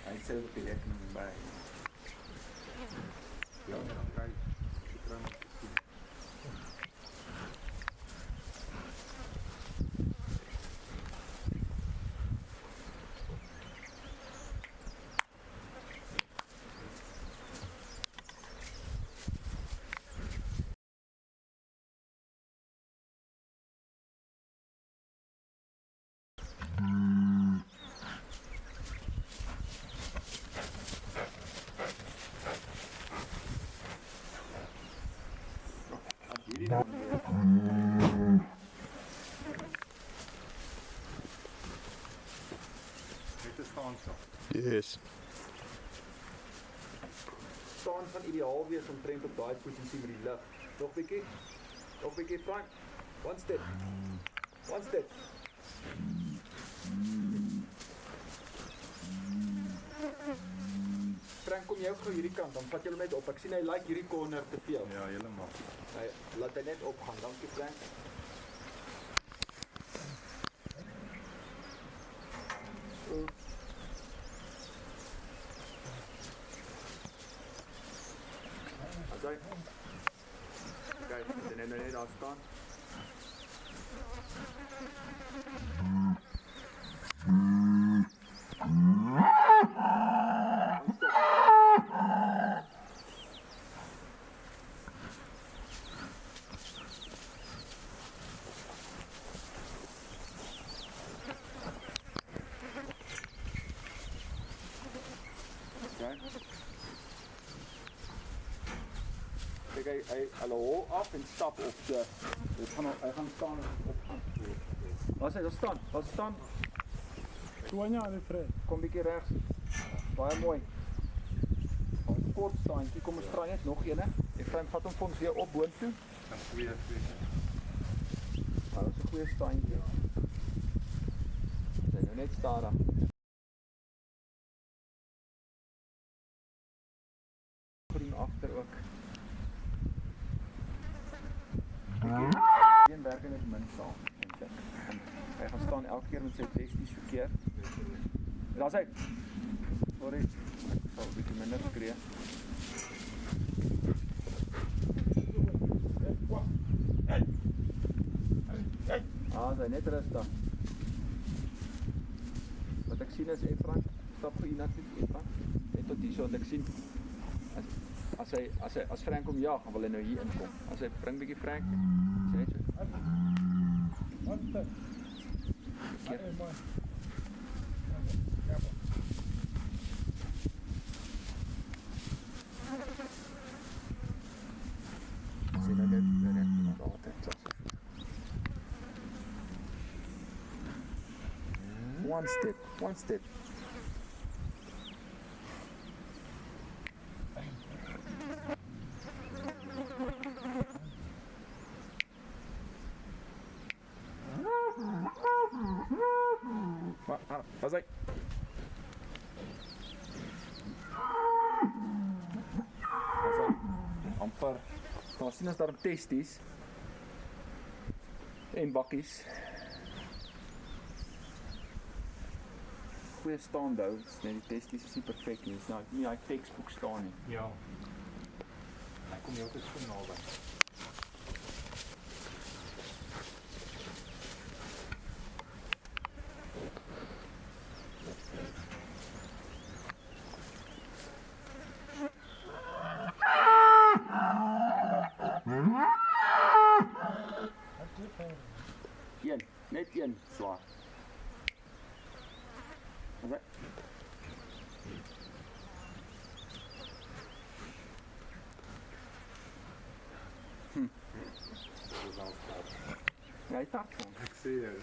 Hij zet op de rekening bij. Ja, dan krijg je het. Yes. Staan van ideaal wees omtrent op daai posisie met die lig. Nog bietjie Frank. One step. Frank, kom jy ook gou hierdie kant, dan vat jy hom net op. Ek sien hy like hierdie corner te veel. Ja, helemaal. Laat hy net opgaan. Dankie Frank. Kijk, en nou net daar staan. Kijk, hij hol af en stap op de. Hij gaat staan op. Waar is hij? Wat staan? Kom een beetje rechts. Baie mooi. Een kort staantje. Kom eens draai net nog een. Ik vat hem voor ons weer op boontoe. Dat is weer. Dat is een goede staantje. We zijn nu net staan. Groen achter ook. Geen werken met min saam. Hy gaan staan elke keer met sy testies verkeerd. Daar's hy. Sorry. Ek sal 'n bietjie minder skree. Hy net rustig. Wat ek sien is Frank, stap gou hier na toe Frank. Net tot hier so wat ek sien. As Frank hom jag, dan wil hy nou hier inkom. As hy bring bietjie Frank, sê net so. Wat is dit? Sê nou net na water. One step. Was hy? Amper. Daar sien ons daar testies en bakkies. Goeie staande hou. Nee, die testies is nie perfek nie. Dis nou nie hy textboek staan nie. Ja. Hy kom jy altyd so naby. Net een swaar. Jy tart van. Ek sê jou.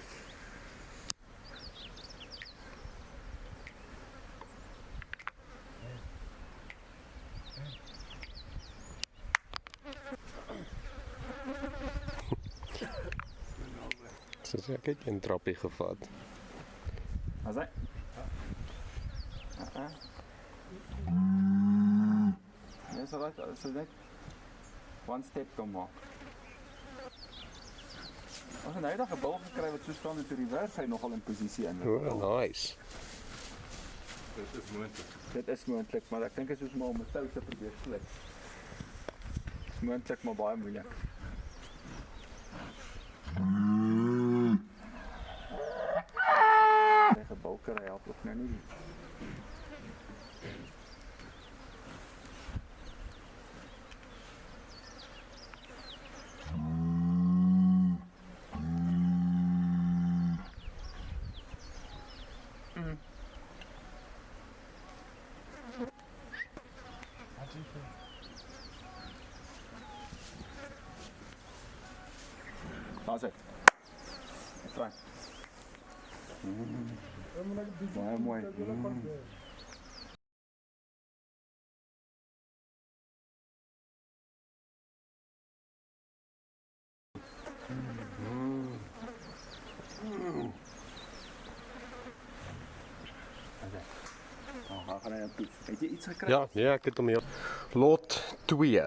So ek het een trappie gevat. As hy. Ja, so net one step kan maak. Ons het nou eendag 'n bal gekry wat so staan en toe die reverse hy nogal in posisie in. Oh, nice. Dit is moontlik. Dit is moontlik, maar ek dink dit is maar om 'n tou te probeer slip. Dis moontlik, maar baie moeilik. Die gebouker help ook nou nie. Daar's hy. Try. Baie mooi. Het jy iets gekry? Ja, nee, ek het hom hier. Lot 2.